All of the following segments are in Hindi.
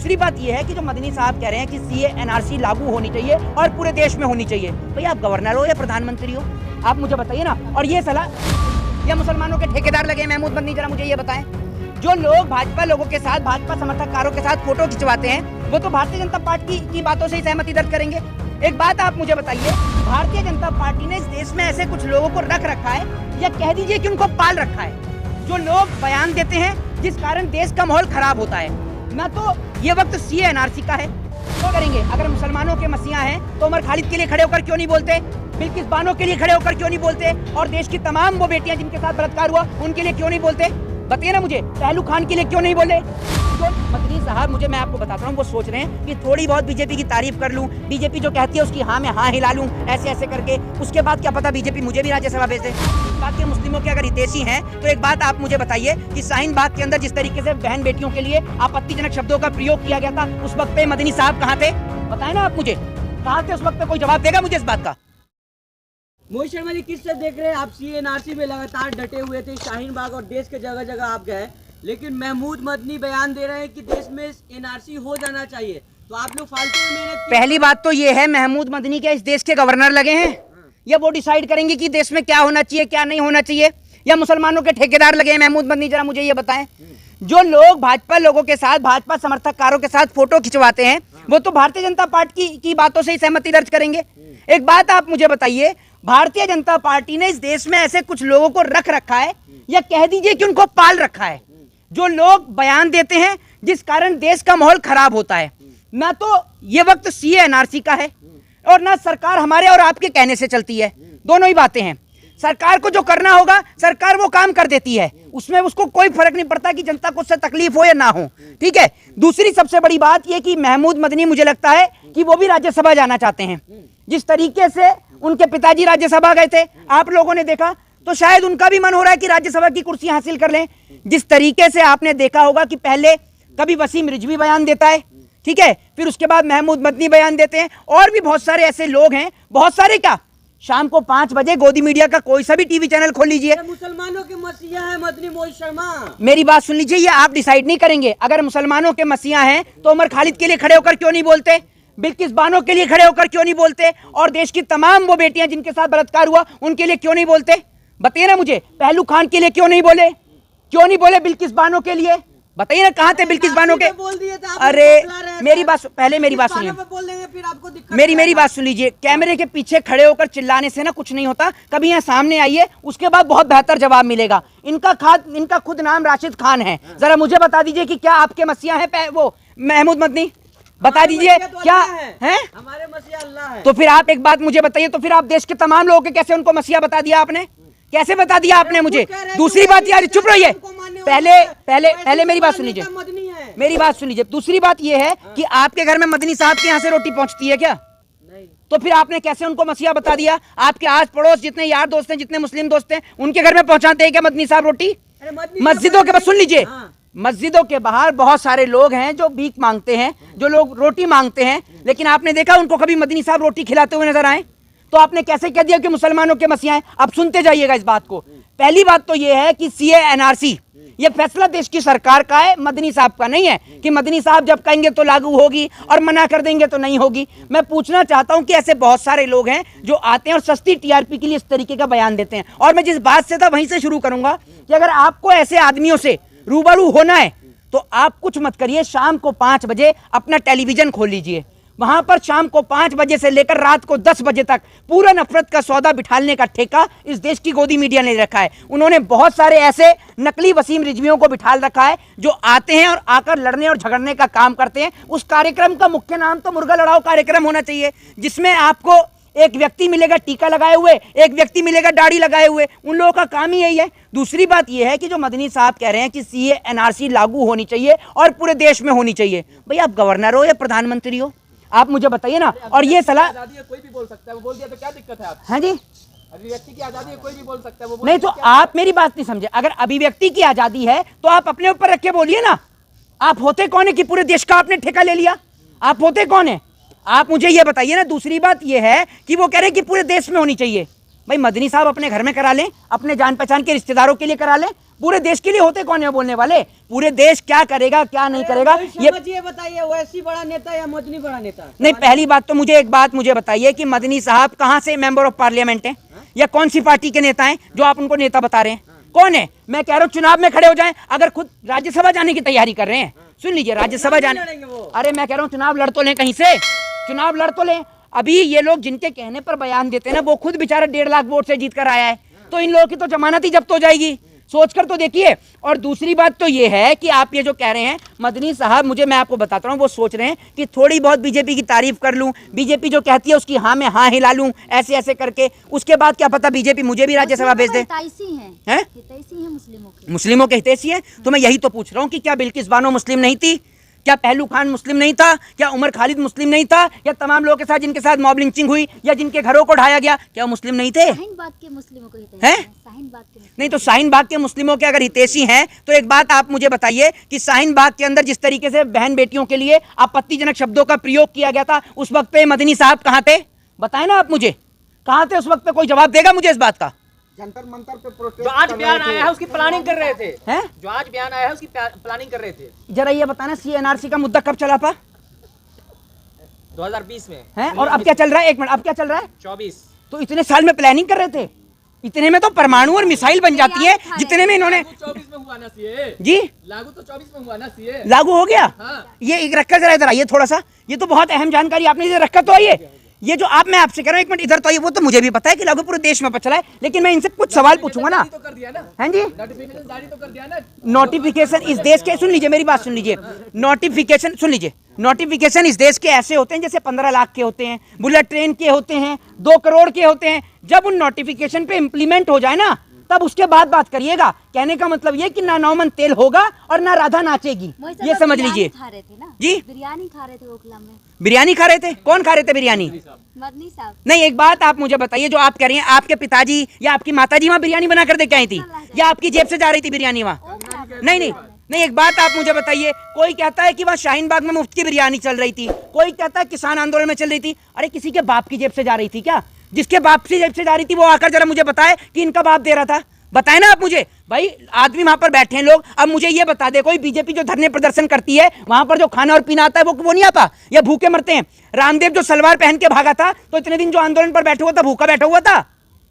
दूसरी बात यह है कि जो मदनी साहब कह रहे हैं कि सीए एनआरसी लागू होनी चाहिए और पूरे देश में होनी चाहिए। भाई आप गवर्नर हो या प्रधानमंत्री हो, आप मुझे बताइए ना। और ये सलाह या मुसलमानों के ठेकेदार लगे महमूद मदनी, जरा मुझे ये बताएं, जो लोग भाजपा लोगों के साथ, भाजपा समर्थककारों के साथ फोटो खिंचवाते हैं, वो तो भारतीय जनता पार्टी की बातों से ही सहमति दर्ज करेंगे। एक बात आप मुझे बताइए, भारतीय जनता पार्टी ने इस देश में ऐसे कुछ लोगों को रख रखा है या कह दीजिए कि उनको पाल रखा है, जो लोग बयान देते हैं जिस कारण देश का माहौल खराब होता है। ना तो ये वक्त सीए एनआरसी का है, तो करेंगे। अगर मुसलमानों के मसीहा हैं तो उमर खालिद के लिए खड़े होकर क्यों नहीं बोलते, बिल्किस बानो के लिए खड़े होकर क्यों नहीं बोलते, और देश की तमाम वो बेटियां जिनके साथ बलात्कार हुआ उनके लिए क्यों नहीं बोलते? बताइए ना मुझे, पहलू खान के लिए क्यों नहीं बोले? तो मदनी साहब, मैं आपको बताता हूँ, वो सोच रहे हैं कि थोड़ी बहुत बीजेपी की तारीफ कर लूं, बीजेपी जो कहती है उसकी हाँ में हाँ हिला लूं, ऐसे ऐसे करके, उसके बाद क्या पता बीजेपी मुझे भी राज्यसभा भेज दे। बाकी मुस्लिमों के अगर हितैषी हैं तो एक बात आप मुझे बताइए कि शाहीन बाग के अंदर जिस तरीके से बहन बेटियों के लिए आपत्तिजनक शब्दों का प्रयोग किया गया था, उस वक्त पे मदनी साहब कहाँ थे? बताए ना आप मुझे, कहाँ थे उस वक्त पे? कोई जवाब देगा मुझे इस बात का? मोहित शर्मा जी, किससे देख रहे हैं आप? सीए एनआरसी में लगातार डटे हुए थे, शाहीन बाग और देश के जगह जगह आप गए, लेकिन महमूद मदनी बयान दे रहे हैं कि देश में एनआरसी हो जाना चाहिए, तो आप लोग फालतू में मेहनत। पहली बात तो ये है, महमूद मदनी क्या इस देश के गवर्नर लगे हैं? या वो डिसाइड करेंगे कि देश में क्या होना चाहिए क्या नहीं होना चाहिए? या मुसलमानों के ठेकेदार लगे हैं महमूद मदनी? जरा मुझे ये बताएं, जो लोग भाजपा लोगों के साथ, भाजपा समर्थककारों के साथ फोटो खिंचवाते हैं, वो तो भारतीय जनता पार्टी की बातों से ही सहमति दर्ज करेंगे। एक बात आप मुझे बताइए, भारतीय जनता पार्टी ने इस देश में ऐसे कुछ लोगों को रख रखा है या कह दीजिए कि उनको पाल रखा है, जो लोग बयान देते हैं जिस कारण देश का माहौल खराब होता है। ना तो ये वक्त सीए एनआरसी का है और ना सरकार हमारे और आपके कहने से चलती है, दोनों ही बातें हैं। सरकार को जो करना होगा सरकार वो काम कर देती है, उसमें उसको कोई फर्क नहीं पड़ता कि जनता को उससे तकलीफ हो या ना हो, ठीक है। दूसरी सबसे बड़ी बात ये कि महमूद मदनी मुझे लगता है कि वो भी राज्यसभा जाना चाहते हैं। जिस तरीके से उनके पिताजी राज्यसभा गए थे, आप लोगों ने देखा, तो शायद उनका भी मन हो रहा है कि राज्यसभा की कुर्सी हासिल कर लें। जिस तरीके से आपने देखा होगा कि पहले कभी वसीम रिजवी बयान देता है, ठीक है, फिर उसके बाद महमूद मदनी बयान देते हैं, और भी बहुत सारे ऐसे लोग हैं, बहुत सारे क्या, शाम को 5 बजे गोदी मीडिया का कोई सा भी टीवी चैनल खोल लीजिए, मुसलमानों के मसीहा है मदनी। मोहित शर्मा, मेरी बात सुन लीजिए, ये आप डिसाइड नहीं करेंगे। अगर मुसलमानों के मसीहा हैं तो उमर खालिद के लिए खड़े होकर क्यों नहीं बोलते, बिल्किस बानो के लिए खड़े होकर क्यों नहीं बोलते, और देश की तमाम वो बेटियां जिनके साथ बलात्कार हुआ उनके लिए क्यों नहीं बोलते? बताइए ना मुझे, पहलू खान के लिए क्यों नहीं बोले, क्यों नहीं बोले बिल्किस बानो के लिए? बताइए ना, कहाँ थे बिल्किस बानो के? अरे मेरी बात, पहले मेरी बात सुनिए, मेरी बात सुन लीजिए। कैमरे के पीछे खड़े होकर चिल्लाने से ना कुछ नहीं होता, कभी यहाँ सामने आइए, उसके बाद बहुत बेहतर जवाब मिलेगा। इनका खुद नाम राशिद खान है। जरा मुझे बता दीजिए कि क्या आपके मसीहा है वो महमूद मदनी? बता दीजिए क्या है? हमारे मसीहा अल्लाह है। तो फिर आप एक बात मुझे बताइए, तो फिर आप देश के तमाम लोगों के कैसे उनको मसीहा बता दिया आपने? कैसे बता दिया आपने मुझे? दूसरी बात यार, चुप रहिए, पहले मेरी बात सुन लीजिए, मेरी बात सुन लीजिए। दूसरी बात यह है कि आपके घर में मदनी साहब के यहाँ से रोटी पहुंचती है क्या? नहीं। तो फिर आपने कैसे उनको मसीहा बता दिया? आपके आस पड़ोस जितने यार दोस्त हैं, जितने मुस्लिम दोस्त हैं, उनके घर में पहुंचाते हैं क्या मदनी साहब रोटी? मस्जिदों के, बस सुन लीजिए, मस्जिदों के बाहर बहुत सारे लोग हैं जो भीख मांगते हैं, जो लोग रोटी मांगते हैं, लेकिन आपने देखा उनको कभी मदनी साहब रोटी खिलाते हुए नजर आए? तो आपने कैसे कह दिया कि मुसलमानों के मसीहा हैं? अब सुनते जाइएगा इस बात को। पहली बात तो यह है कि सीए एनआरसी ये फैसला देश की सरकार का है, मदनी साहब का नहीं है कि मदनी साहब जब कहेंगे तो लागू होगी और मना कर देंगे तो नहीं होगी। मैं पूछना चाहता हूं कि ऐसे बहुत सारे लोग हैं जो आते हैं और सस्ती टीआरपी के लिए इस तरीके का बयान देते हैं। और मैं जिस बात से था वहीं से शुरू करूंगा कि अगर आपको ऐसे आदमियों से रूबरू होना है तो आप कुछ मत करिए, शाम को 5 बजे अपना टेलीविजन खोल लीजिए, वहां पर शाम को 5 बजे से लेकर रात को 10 बजे तक पूरा नफरत का सौदा बिठाने का ठेका इस देश की गोदी मीडिया ने रखा है। उन्होंने बहुत सारे ऐसे नकली वसीम रिजवियों को बिठाल रखा है जो आते हैं और आकर लड़ने और झगड़ने का काम करते हैं। उस कार्यक्रम का मुख्य नाम तो मुर्गा लड़ाओ कार्यक्रम होना चाहिए, जिसमें आपको एक व्यक्ति मिलेगा टीका लगाए हुए, एक व्यक्ति मिलेगा दाढ़ी लगाए हुए, उन लोगों का काम ही यही है। दूसरी बात यह है कि जो मदनी साहब कह रहे हैं कि सीए एनआरसी लागू होनी चाहिए और पूरे देश में होनी चाहिए, भाई आप गवर्नर हो या प्रधानमंत्री हो, आप मुझे बताइए ना। और ये सलाह कोई भी बोल सकता है, वो बोल दिया तो क्या दिक्कत है? आप हाँ जी, अभिव्यक्ति की आजादी है, कोई भी बोल सकता है, वो नहीं तो आप मेरी बात नहीं समझे। अगर अभिव्यक्ति की आजादी है तो आप अपने ऊपर रख के बोलिए ना। आप होते कौन है कि पूरे देश का आपने ठेका ले लिया? आप होते कौन है? आप मुझे ये बताइए ना। दूसरी बात ये है कि वो कह रहे हैं कि पूरे देश में होनी चाहिए। भाई मदनी साहब अपने घर में करा लें, अपने जान पहचान के रिश्तेदारों के लिए करा लें, पूरे देश के लिए होते कौन है बोलने वाले? पूरे देश क्या करेगा क्या नहीं करेगा ये बताइए, ओवैसी बड़ा नेता या मदनी बड़ा नेता? नहीं, पहली बात तो मुझे एक बात मुझे बताइए कि मदनी साहब कहाँ से मेंबर ऑफ पार्लियामेंट हैं या कौन सी पार्टी के नेता हैं जो आप उनको नेता बता रहे हैं? कौन है? मैं कह रहा हूँ चुनाव में खड़े हो जाएं। अगर खुद राज्यसभा जाने की तैयारी कर रहे हैं, सुन लीजिए, राज्यसभा जाने, अरे मैं कह रहा हूँ चुनाव लड़ तो लें, कहीं से चुनाव लड़ तो लें। अभी ये लोग जिनके कहने पर बयान देते हैं ना, वो खुद बेचारा 1.5 लाख वोट से जीत कर आया है, तो इन लोगों की तो जमानत ही जब्त हो जाएगी। सोचकर तो देखिए। और दूसरी बात तो ये है कि आप ये जो कह रहे हैं मदनी साहब, मैं आपको बताता हूँ, वो सोच रहे हैं कि थोड़ी बहुत बीजेपी की तारीफ कर लूं, बीजेपी जो कहती है उसकी हाँ में हाँ हिला लूं, ऐसे ऐसे करके, उसके बाद क्या पता बीजेपी मुझे भी राज्यसभा भेज दे। हैं? मुस्लिमों के हितैषी हैं। तो मैं यही तो पूछ रहा हूँ कि क्या बिल्किस बानो मुस्लिम नहीं थी? क्या पहलू खान मुस्लिम नहीं था? क्या उमर खालिद मुस्लिम नहीं था? या तमाम लोगों के साथ जिनके साथ मॉब लिंचिंग हुई या जिनके घरों को ढाया गया, क्या वो मुस्लिम नहीं थे? शाहीन बाग के मुस्लिमों को हितैषी हैं? शाहीन बाग के नहीं, तो शाहीन बाग के मुस्लिमों के अगर हितैषी हैं तो एक बात आप मुझे बताइए कि शाहीन बाग के अंदर जिस तरीके से बहन बेटियों के लिए आपत्तिजनक शब्दों का प्रयोग किया गया था, उस वक्त पे मदनी साहब कहाँ थे? बताएं ना आप मुझे, कहाँ थे उस वक्त पे? कोई जवाब देगा मुझे इस बात का? जंतर मंतर पे प्रोटेस्ट जो आज बयान आया है उसकी प्लानिंग कर रहे थे। हैं? जो आज बयान आया है उसकी प्लानिंग कर रहे थे। जरा ये बताना, CNRC का मुद्दा कब चला था? 2020 में है। और अब क्या चल रहा है? एक मिनट, अब क्या चल रहा है? 24। तो इतने साल में प्लानिंग कर रहे थे? इतने में तो परमाणु और मिसाइल बन जाती है, जितने में इन्होंने 24 में हुआ ना सीए जी, लागू तो 24 में हुआ ना सीए, लागू हो गया। हाँ। ये एक रखा जरा इधर आइए थोड़ा सा, ये तो बहुत अहम जानकारी आपने इधर रखा। तो आइए, ये जो मैं आपसे कह रहा हूँ, एक मिनट इधर तो आइए। वो तो मुझे भी पता है कि लागू पूरे देश में पता चला है, लेकिन मैं इनसे कुछ सवाल पूछूंगा ना। तो कर दिया ना, हैं जी? नोटिफिकेशन जारी तो कर दिया ना। नोटिफिकेशन इस देश के, सुन लीजिए मेरी बात सुन लीजिए, नोटिफिकेशन सुन लीजिए, नोटिफिकेशन इस देश के ऐसे होते हैं जैसे 15 लाख के होते हैं, बुलेट ट्रेन के होते हैं, 2 करोड़ के होते हैं। जब उन नोटिफिकेशन पे इम्प्लीमेंट हो जाए ना, तब उसके बाद बात करिएगा। कहने का मतलब ये कि ना नौमन तेल होगा और ना राधा नाचेगी, ये समझ लीजिए। खा रहे थे ना जी, बिरयानी खा रहे थे ओखला में। बिरयानी खा रहे थे? कौन खा रहे थे बिरयानी? मदनी साहब। नहीं, एक बात आप मुझे बताइए, जो आप कह रही हैं आपके पिताजी या आपकी माताजी वहाँ बिरयानी बना कर दे के आई थी, या आपकी जेब से जा रही थी बिरयानी वहाँ? नहीं नहीं नहीं, एक बात आप मुझे बताइए, कोई कहता है कि वहाँ शाहीन बाग में मुफ्त की बिरयानी चल रही थी, कोई कहता है किसान आंदोलन में चल रही थी। अरे किसी के बाप की जेब से जा रही थी क्या? जिसके बाप की जेब से जा रही थी वो आकर जरा मुझे बताए कि इनका बाप दे रहा था। बताए ना आप मुझे। भाई आदमी वहां पर बैठे हैं लोग। अब मुझे ये बता दे, कोई बीजेपी जो धरने प्रदर्शन करती है वहां पर जो खाना और पीना आता है वो नहीं आता, या भूखे मरते हैं? रामदेव जो सलवार पहन के भागा था, तो इतने दिन जो आंदोलन पर बैठे हुआ था भूखा बैठा हुआ था?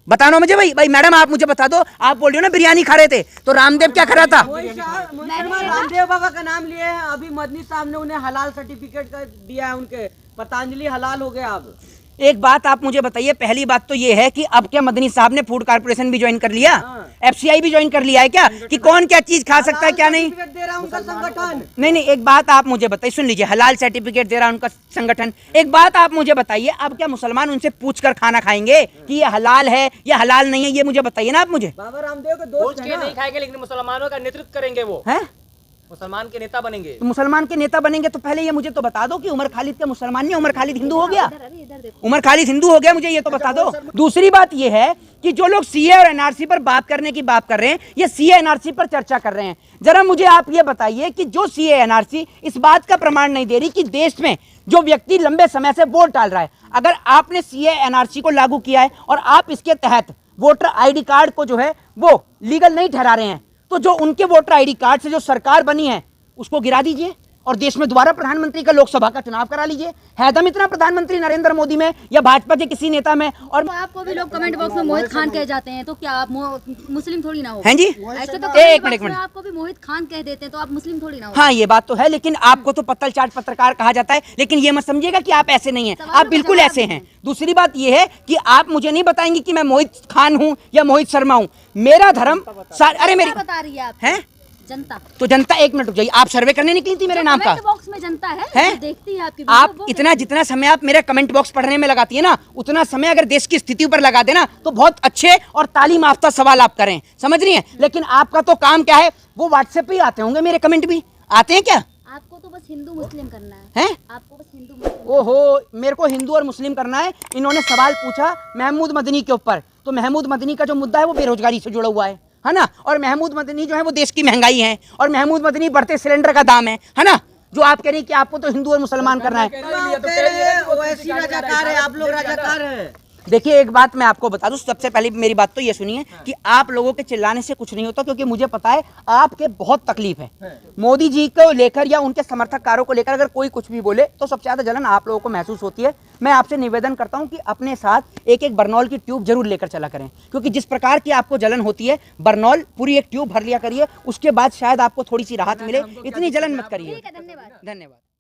बताना मुझे। भाई मैडम आप मुझे बता दो, आप बोल रहे हो ना बिरयानी खा रहे थे, तो रामदेव क्या कर रहा था? रामदेव बाबा का नाम लिए हैं, अभी मदनी साहब ने उन्हें हलाल सर्टिफिकेट दिया है, उनके पतंजलि हलाल हो गया। अब एक बात आप मुझे बताइए, पहली बात तो ये है कि अब क्या मदनी साहब ने फूड कॉर्पोरेशन भी ज्वाइन कर लिया, FCI भी ज्वाइन कर लिया है क्या, कि कौन क्या चीज खा सकता है क्या नहीं? दे रहा उनका संगठन। नहीं, एक बात आप मुझे बताइए, सुन लीजिए, हलाल सर्टिफिकेट दे रहा उनका संगठन। एक बात आप मुझे बताइए, अब क्या मुसलमान उनसे पूछकर खाना खाएंगे कि ये हलाल है या हलाल नहीं है? ये मुझे बताइए ना आप मुझे। बाबा रामदेव के दोस्त हैं ना? नहीं खाएंगे, लेकिन मुसलमानों का नेतृत्व करेंगे, वो हैं? मुसलमान के नेता बनेंगे। तो मुसलमान के नेता बनेंगे तो पहले ये मुझे तो बता दो कि उमर खालिद का मुसलमान नहीं, उमर खालिद हिंदू हो गया? उमर खालिद हिंदू हो गया, मुझे ये तो बता दो। दूसरी बात ये है कि जो लोग CA और NRC पर बात करने की बात कर रहे हैं, ये CA NRC पर चर्चा कर रहे हैं। जरा मुझे आप ये बताइए कि जो CA NRC इस बात का प्रमाण नहीं दे रही कि देश में जो व्यक्ति लंबे समय से वोट डाल रहा है, अगर आपने CA NRC को लागू किया है और आप इसके तहत वोटर ID कार्ड को जो है वो लीगल नहीं ठहरा रहे हैं, तो जो उनके वोटर ID कार्ड से जो सरकार बनी है उसको गिरा दीजिए और देश में दोबारा प्रधानमंत्री का लोकसभा का चुनाव करा लीजिए। है दम इतना प्रधानमंत्री नरेंद्र मोदी में या भाजपा के किसी नेता में? और आपको भी लोग कमेंट बॉक्स में मोहित खान कह जाते हैं, तो क्या आप मुस्लिम थोड़ी ना हो? हैं जी? ऐसे तो एक मिनट आपको भी मोहित खान कह देते हैं, तो आप मुस्लिम थोड़ी ना हो? हाँ, ये बात तो है, लेकिन आपको तो पत्तल चाट पत्रकार कहा जाता है, लेकिन ये मत समझिएगा कि आप ऐसे नहीं हैं, आप बिल्कुल ऐसे हैं। दूसरी बात ये है कि आप मुझे नहीं बताएंगे कि मैं मोहित खान हूँ या मोहित शर्मा हूँ। मेरा धर्म अरे मेरी बता रही है आप है जनता। तो जनता, एक मिनट रुक जाइए, आप सर्वे करने निकली थी मेरे नाम का? बॉक्स में जनता है? देखती है आपकी आप इतना जितना समय आप मेरे कमेंट बॉक्स पढ़ने में लगाती है ना, उतना समय अगर देश की स्थिति पर लगा देना तो बहुत अच्छे और तालीम याफ्ता सवाल आप करें, समझ रही हैं? लेकिन आपका तो काम क्या है, वो व्हाट्सएप पे ही आते होंगे, मेरे कमेंट भी आते हैं क्या? आपको तो बस हिंदू मुस्लिम करना है। हैं? आपको बस हिंदू मुस्लिम। ओहो, मेरे को हिंदू और मुस्लिम करना है। इन्होंने सवाल पूछा महमूद मदनी के ऊपर, तो महमूद मदनी का जो मुद्दा है वो बेरोजगारी से जुड़ा हुआ है ना? और महमूद मदनी जो है वो देश की महंगाई है, और महमूद मदनी बढ़ते सिलेंडर का दाम है ना? जो आप कह रही हैं कि आपको तो हिंदू और मुसलमान करना है। ओवैसी राजाकार है, आप लोग राजाकार हैं। देखिए एक बात मैं आपको बता दूं, सबसे पहले मेरी बात तो ये सुनिए कि आप लोगों के चिल्लाने से कुछ नहीं होता, क्योंकि मुझे पता है आपके बहुत तकलीफ है। मोदी जी को लेकर या उनके समर्थककारों को लेकर अगर कोई कुछ भी बोले तो सबसे ज्यादा जलन आप लोगों को महसूस होती है। मैं आपसे निवेदन करता हूं कि अपने साथ एक एक बर्नॉल की ट्यूब जरूर लेकर चला करें, क्योंकि जिस प्रकार की आपको जलन होती है, बर्नॉल पूरी एक ट्यूब भर लिया करिए, उसके बाद शायद आपको थोड़ी सी राहत मिले। इतनी जलन मत करिए। धन्यवाद। धन्यवाद।